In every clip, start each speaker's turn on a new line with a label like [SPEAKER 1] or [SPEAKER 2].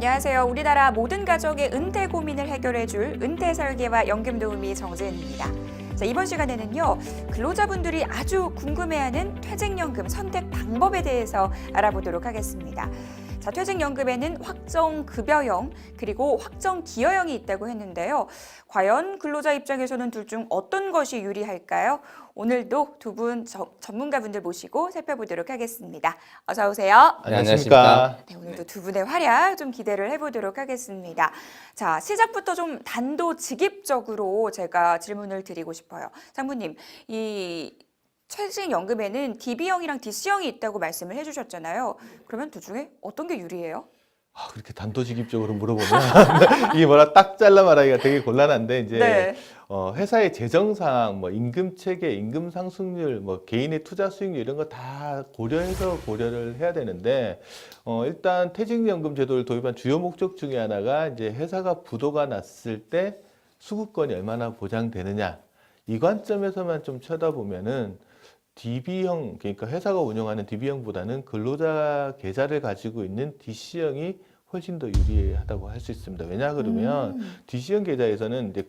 [SPEAKER 1] 안녕하세요. 우리나라 모든 가족의 은퇴 고민을 해결해줄 은퇴 설계와 연금 도우미 정재은입니다. 자, 이번 시간에는요, 근로자분들이 아주 궁금해하는 퇴직연금 선택 방법에 대해서 알아보도록 하겠습니다. 자, 퇴직연금에는 확정급여형 그리고 확정기여형이 있다고 했는데요. 과연 근로자 입장에서는 둘 중 어떤 것이 유리할까요? 오늘도 두 분 전문가분들 모시고 살펴보도록 하겠습니다. 어서 오세요.
[SPEAKER 2] 안녕하십니까.
[SPEAKER 1] 네, 오늘도 두 분의 활약 좀 기대를 해보도록 하겠습니다. 자, 시작부터 좀 단도직입적으로 제가 질문을 드리고 싶어요. 상무님, 이 퇴직연금에는 DB형이랑 DC형이 있다고 말씀을 해주셨잖아요. 그러면 둘 중에 어떤 게 유리해요?
[SPEAKER 2] 그렇게 단도직입적으로 물어보면 이게 뭐라 딱 잘라 말하기가 되게 곤란한데 이제
[SPEAKER 1] 네.
[SPEAKER 2] 회사의 재정상, 뭐 임금 체계, 임금 상승률, 뭐 개인의 투자 수익률 이런 거 다 고려해서 고려를 해야 되는데 일단 퇴직연금 제도를 도입한 주요 목적 중에 하나가 이제 회사가 부도가 났을 때 수급권이 얼마나 보장되느냐 이 관점에서만 좀 쳐다보면은 DB형, 그러니까 회사가 운영하는 DB형보다는 근로자 계좌를 가지고 있는 DC형이 훨씬 더 유리하다고 할 수 있습니다. 왜냐 그러면 DC형 계좌에서는 이제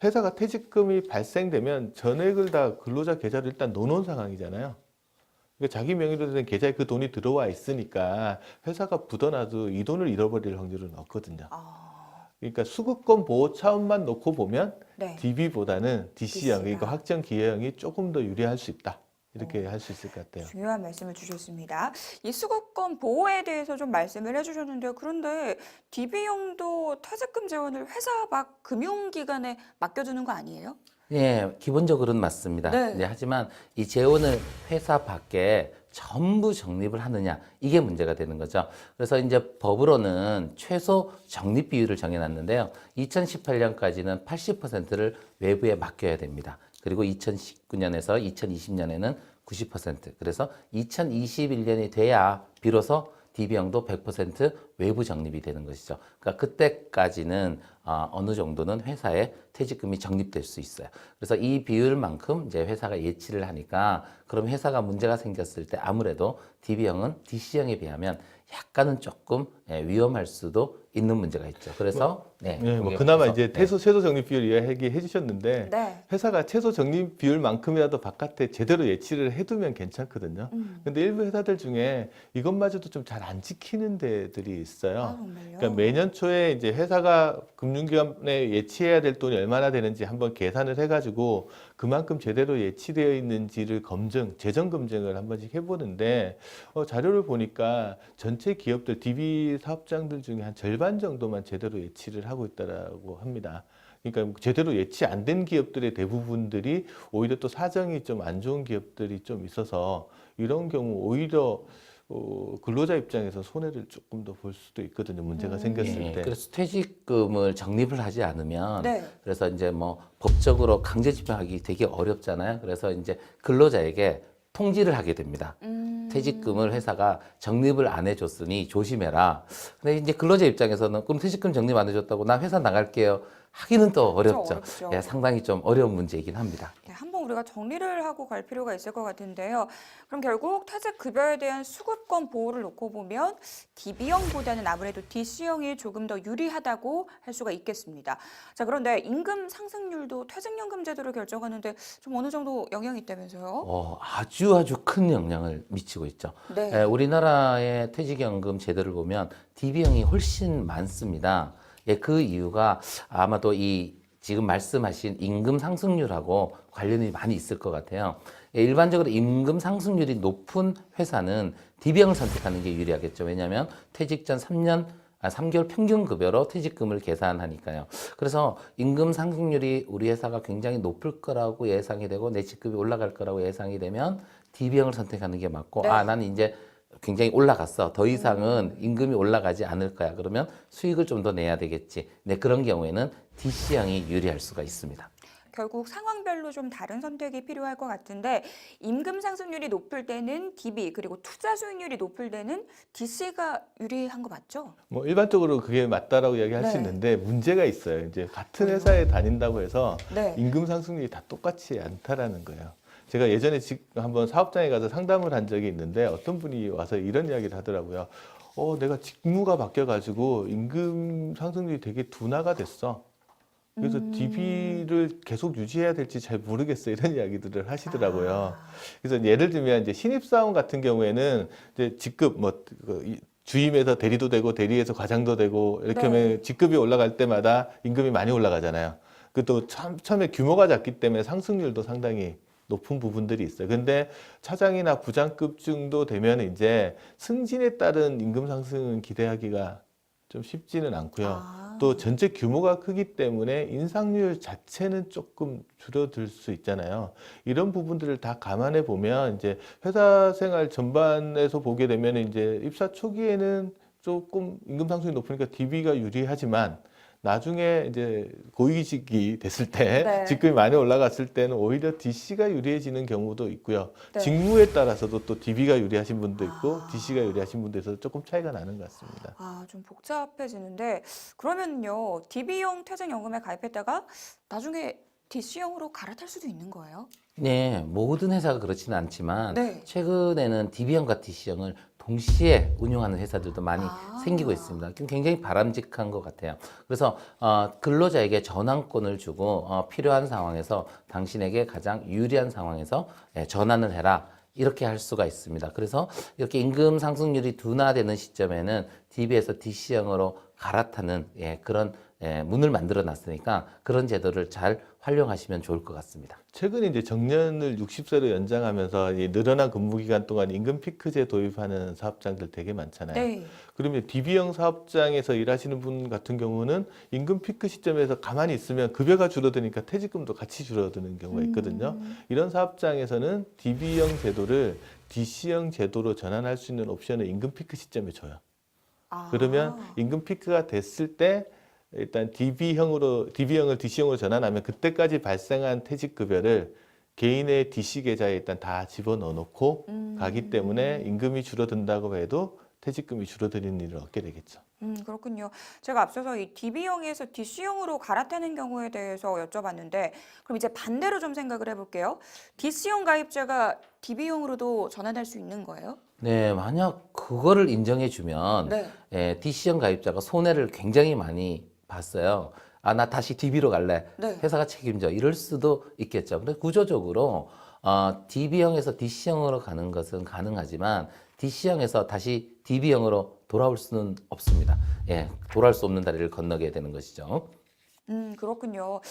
[SPEAKER 2] 회사가 퇴직금이 발생되면 전액을 다 근로자 계좌로 일단 넣어놓은 상황이잖아요. 그러니까 자기 명의로 된 계좌에 그 돈이 들어와 있으니까 회사가 부도나도 이 돈을 잃어버릴 확률은 없거든요. 그러니까 수급권 보호 차원만 놓고 보면
[SPEAKER 1] 네.
[SPEAKER 2] DB보다는 DC형, 그러니까
[SPEAKER 1] DC가.
[SPEAKER 2] 확정기여형이 조금 더 유리할 수 있다. 이렇게 할 수 있을 것 같아요.
[SPEAKER 1] 중요한 말씀을 주셨습니다. 이 수급권 보호에 대해서 좀 말씀을 해주셨는데요. 그런데 DB형도 퇴직금 재원을 회사 막 금융기관에 맡겨두는 거 아니에요?
[SPEAKER 3] 예, 기본적으로는 맞습니다.
[SPEAKER 1] 네.
[SPEAKER 3] 네, 하지만 이 재원을 회사 밖에 전부 적립을 하느냐 이게 문제가 되는 거죠. 그래서 이제 법으로는 최소 적립 비율을 정해놨는데요. 2018년까지는 80%를 외부에 맡겨야 됩니다. 그리고 2019년에서 2020년에는 90%. 그래서 2021년이 돼야 비로소 DB형도 100% 외부 적립이 되는 것이죠. 그러니까 그때까지는 어느 정도는 회사에 퇴직금이 적립될 수 있어요. 그래서 이 비율만큼 이제 회사가 예치를 하니까 그럼 회사가 문제가 생겼을 때 아무래도 DB형은 DC형에 비하면 약간은 조금 위험할 수도 있는 문제가 있죠. 그래서
[SPEAKER 2] 뭐 그나마 이제 최소 적립 비율 이야기해 주셨는데
[SPEAKER 1] 네.
[SPEAKER 2] 회사가 최소 적립 비율만큼이라도 바깥에 제대로 예치를 해두면 괜찮거든요. 근데 일부 회사들 중에 이것마저도 좀 잘 안 지키는 데들이 있어요.
[SPEAKER 1] 정말요?
[SPEAKER 2] 그러니까 매년 초에 이제 회사가 금융기관에 예치해야 될 돈이 얼마나 되는지 한번 계산을 해가지고 그만큼 제대로 예치되어 있는지를 재정 검증을 한 번씩 해보는데 자료를 보니까 전체 기업들 DB 사업장들 중에 한 절반 정도만 제대로 예치를 하고 있다라고 합니다. 그러니까 제대로 예치 안 된 기업들의 대부분들이 오히려 또 사정이 좀 안 좋은 기업들이 좀 있어서 이런 경우 오히려 근로자 입장에서 손해를 조금 더 볼 수도 있거든요. 문제가 생겼을
[SPEAKER 3] 예,
[SPEAKER 2] 때.
[SPEAKER 3] 그래서 퇴직금을 적립을 하지 않으면
[SPEAKER 1] 네.
[SPEAKER 3] 그래서 이제 뭐 법적으로 강제 집행하기 되게 어렵잖아요. 그래서 이제 근로자에게 통지를 하게 됩니다. 퇴직금을 회사가 적립을 안 해줬으니 조심해라. 근데 이제 근로자 입장에서는 그럼 퇴직금 적립 안 해줬다고 나 회사 나갈게요. 하기는 또 어렵죠.
[SPEAKER 1] 어렵죠.
[SPEAKER 3] 예, 상당히 좀 어려운 문제이긴 합니다.
[SPEAKER 1] 네, 한번 우리가 정리를 하고 갈 필요가 있을 것 같은데요. 그럼 결국 퇴직급여에 대한 수급권 보호를 놓고 보면 DB형보다는 아무래도 DC형이 조금 더 유리하다고 할 수가 있겠습니다. 자, 그런데 임금 상승률도 퇴직연금 제도를 결정하는데 좀 어느 정도 영향이 있다면서요?
[SPEAKER 3] 아주 큰 영향을 미치고 있죠.
[SPEAKER 1] 네.
[SPEAKER 3] 예, 우리나라의 퇴직연금 제도를 보면 DB형이 훨씬 많습니다. 예, 그 이유가 아마도 이 지금 말씀하신 임금 상승률하고 관련이 많이 있을 것 같아요. 예, 일반적으로 임금 상승률이 높은 회사는 DB형을 선택하는 게 유리하겠죠. 왜냐하면 퇴직 전 3개월 평균 급여로 퇴직금을 계산하니까요. 그래서 임금 상승률이 우리 회사가 굉장히 높을 거라고 예상이 되고 내 직급이 올라갈 거라고 예상이 되면 DB형을 선택하는 게 맞고
[SPEAKER 1] 네.
[SPEAKER 3] 나는 이제 굉장히 올라갔어. 더 이상은 임금이 올라가지 않을 거야. 그러면 수익을 좀 더 내야 되겠지. 네, 그런 경우에는 DC형이 유리할 수가 있습니다.
[SPEAKER 1] 결국 상황별로 좀 다른 선택이 필요할 것 같은데 임금 상승률이 높을 때는 DB 그리고 투자 수익률이 높을 때는 DC가 유리한 거 맞죠?
[SPEAKER 2] 뭐 일반적으로 그게 맞다라고 이야기할 수
[SPEAKER 1] 네.
[SPEAKER 2] 있는데 문제가 있어요. 이제 같은 회사에 다닌다고 해서
[SPEAKER 1] 네.
[SPEAKER 2] 임금 상승률이 다 똑같지 않다라는 거예요. 제가 예전에 한번 사업장에 가서 상담을 한 적이 있는데 어떤 분이 와서 이런 이야기를 하더라고요. 내가 직무가 바뀌어가지고 임금 상승률이 되게 둔화가 됐어. 그래서 DB를 계속 유지해야 될지 잘 모르겠어 이런 이야기들을 하시더라고요. 그래서 예를 들면 이제 신입사원 같은 경우에는 이제 직급 주임에서 대리도 되고 대리에서 과장도 되고 이렇게 하면 직급이 올라갈 때마다 임금이 많이 올라가잖아요. 그 또 처음에 규모가 작기 때문에 상승률도 상당히 높은 부분들이 있어요. 근데 차장이나 부장급 정도 되면 이제 승진에 따른 임금 상승은 기대하기가 좀 쉽지는 않고요. 또 전체 규모가 크기 때문에 인상률 자체는 조금 줄어들 수 있잖아요. 이런 부분들을 다 감안해 보면 이제 회사 생활 전반에서 보게 되면 이제 입사 초기에는 조금 임금 상승이 높으니까 DB가 유리하지만 나중에 이제 고위직이 됐을 때
[SPEAKER 1] 네.
[SPEAKER 2] 직급이 많이 올라갔을 때는 오히려 DC가 유리해지는 경우도 있고요.
[SPEAKER 1] 네.
[SPEAKER 2] 직무에 따라서도 또 DB가 유리하신 분도 있고 DC가 유리하신 분도 있어서 조금 차이가 나는 것 같습니다.
[SPEAKER 1] 좀 복잡해지는데 그러면요 DB형 퇴직연금에 가입했다가 나중에 DC형으로 갈아탈 수도 있는 거예요?
[SPEAKER 3] 네, 모든 회사가 그렇지는 않지만
[SPEAKER 1] 네.
[SPEAKER 3] 최근에는 DB형과 DC형을 동시에 운영하는 회사들도 많이 생기고 있습니다. 굉장히 바람직한 것 같아요. 그래서 근로자에게 전환권을 주고 필요한 상황에서 당신에게 가장 유리한 상황에서 전환을 해라. 이렇게 할 수가 있습니다. 그래서 이렇게 임금 상승률이 둔화되는 시점에는 DB에서 DC형으로 갈아타는 그런 문을 만들어 놨으니까 그런 제도를 잘 활용하시면 좋을 것 같습니다.
[SPEAKER 2] 최근에 이제 정년을 60세로 연장하면서 이 늘어난 근무기간 동안 임금 피크제 도입하는 사업장들 되게 많잖아요.
[SPEAKER 1] 네.
[SPEAKER 2] 그러면 DB형 사업장에서 일하시는 분 같은 경우는 임금 피크 시점에서 가만히 있으면 급여가 줄어드니까 퇴직금도 같이 줄어드는 경우가 있거든요. 이런 사업장에서는 DB형 제도를 DC형 제도로 전환할 수 있는 옵션을 임금 피크 시점에 줘요. 그러면 임금 피크가 됐을 때 일단 DB형을 DC형으로 전환하면 그때까지 발생한 퇴직급여를 개인의 DC 계좌에 일단 다 집어넣어 놓고 가기 때문에 임금이 줄어든다고 해도 퇴직금이 줄어드는 일을 얻게 되겠죠.
[SPEAKER 1] 그렇군요. 제가 앞서서 이 DB형에서 DC형으로 갈아타는 경우에 대해서 여쭤봤는데 그럼 이제 반대로 좀 생각을 해볼게요. DC형 가입자가 DB형으로도 전환할 수 있는 거예요?
[SPEAKER 3] 네, 만약 그거를 인정해주면 DC형 가입자가 손해를 굉장히 많이 봤어요. 나 다시 DB로 갈래. 회사가 책임져. 이럴 수도 있겠죠. 근데 구조적으로 DB형에서 DC형으로 가는 것은 가능하지만 DC형에서 다시 DB형으로 돌아올 수는 없습니다. 돌아올 수 없는 다리를 건너게 되는 것이죠.
[SPEAKER 1] 그렇군요.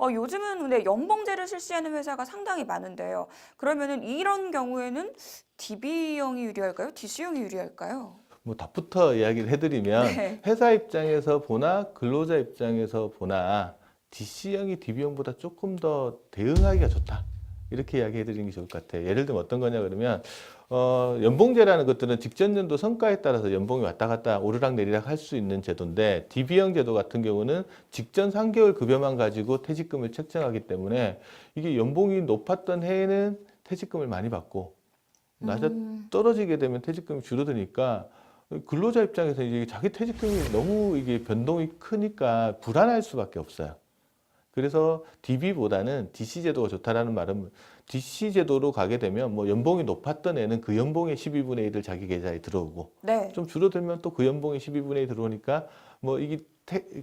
[SPEAKER 1] 요즘은 근데 연봉제를 실시하는 회사가 상당히 많은데요. 그러면은 이런 경우에는 DB형이 유리할까요? DC형이 유리할까요?
[SPEAKER 2] 뭐 답부터 이야기를 해드리면 회사 입장에서 보나 근로자 입장에서 보나 DC형이 DB형보다 조금 더 대응하기가 좋다. 이렇게 이야기해드리는 게 좋을 것 같아요. 예를 들면 어떤 거냐 그러면 연봉제라는 것들은 직전 연도 성과에 따라서 연봉이 왔다 갔다 오르락 내리락 할 수 있는 제도인데 DB형 제도 같은 경우는 직전 3개월 급여만 가지고 퇴직금을 책정하기 때문에 이게 연봉이 높았던 해에는 퇴직금을 많이 받고 떨어지게 되면 퇴직금이 줄어드니까 근로자 입장에서 이제 자기 퇴직금이 너무 이게 변동이 크니까 불안할 수밖에 없어요. 그래서 DB보다는 DC 제도가 좋다라는 말은 DC 제도로 가게 되면 뭐 연봉이 높았던 애는 그 연봉의 12분의 1을 자기 계좌에 들어오고 좀 줄어들면 또 그 연봉의 12분의 1 들어오니까 뭐 이게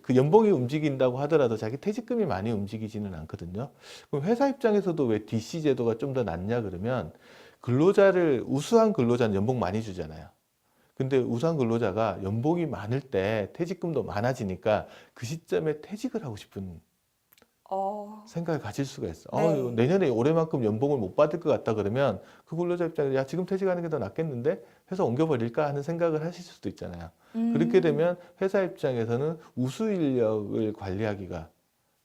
[SPEAKER 2] 그 연봉이 움직인다고 하더라도 자기 퇴직금이 많이 움직이지는 않거든요. 그럼 회사 입장에서도 왜 DC 제도가 좀 더 낫냐 그러면 우수한 근로자는 연봉 많이 주잖아요. 근데 우수한 근로자가 연봉이 많을 때 퇴직금도 많아지니까 그 시점에 퇴직을 하고 싶은 생각을 가질 수가 있어. 내년에 올해만큼 연봉을 못 받을 것 같다 그러면 그 근로자 입장에서 지금 퇴직하는 게 더 낫겠는데 회사 옮겨버릴까 하는 생각을 하실 수도 있잖아요. 그렇게 되면 회사 입장에서는 우수 인력을 관리하기가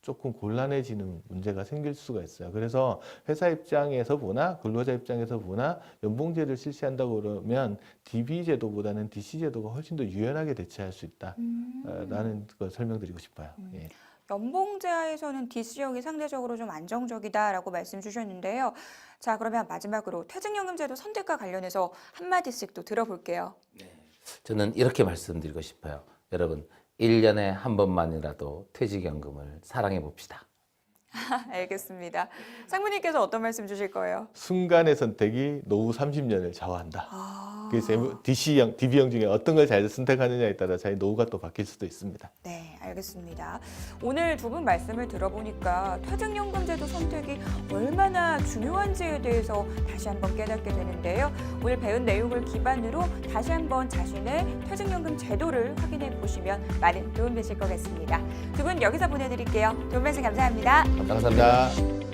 [SPEAKER 2] 조금 곤란해지는 문제가 생길 수가 있어요. 그래서 회사 입장에서 보나 근로자 입장에서 보나 연봉제를 실시한다고 그러면 DB 제도보다는 DC 제도가 훨씬 더 유연하게 대처할 수 있다라는 걸 설명드리고 싶어요.
[SPEAKER 1] 연봉제 하에서는 DC형이 상대적으로 좀 안정적이다라고 말씀 주셨는데요. 자, 그러면 마지막으로 퇴직연금제도 선택과 관련해서 한마디씩 또 들어볼게요.
[SPEAKER 3] 저는 이렇게 말씀드리고 싶어요. 여러분, 1년에 한 번만이라도 퇴직연금을 사랑해 봅시다.
[SPEAKER 1] 알겠습니다. 상무님께서 어떤 말씀 주실 거예요?
[SPEAKER 2] 순간의 선택이 노후 30년을 좌우한다.
[SPEAKER 1] 아,
[SPEAKER 2] 그래서 DC형, DB형 중에 어떤 걸 잘 선택하느냐에 따라 자기 노후가 또 바뀔 수도 있습니다.
[SPEAKER 1] 네, 알겠습니다. 오늘 두 분 말씀을 들어보니까 퇴직연금제도 선택이 얼마나 중요한지에 대해서 다시 한번 깨닫게 되는데요. 오늘 배운 내용을 기반으로 다시 한번 자신의 퇴직연금 제도를 확인해 보시면 많은 도움 되실 것 같습니다. 두 분 여기서 보내드릴게요. 도움 말씀 감사합니다.
[SPEAKER 3] 감사합니다.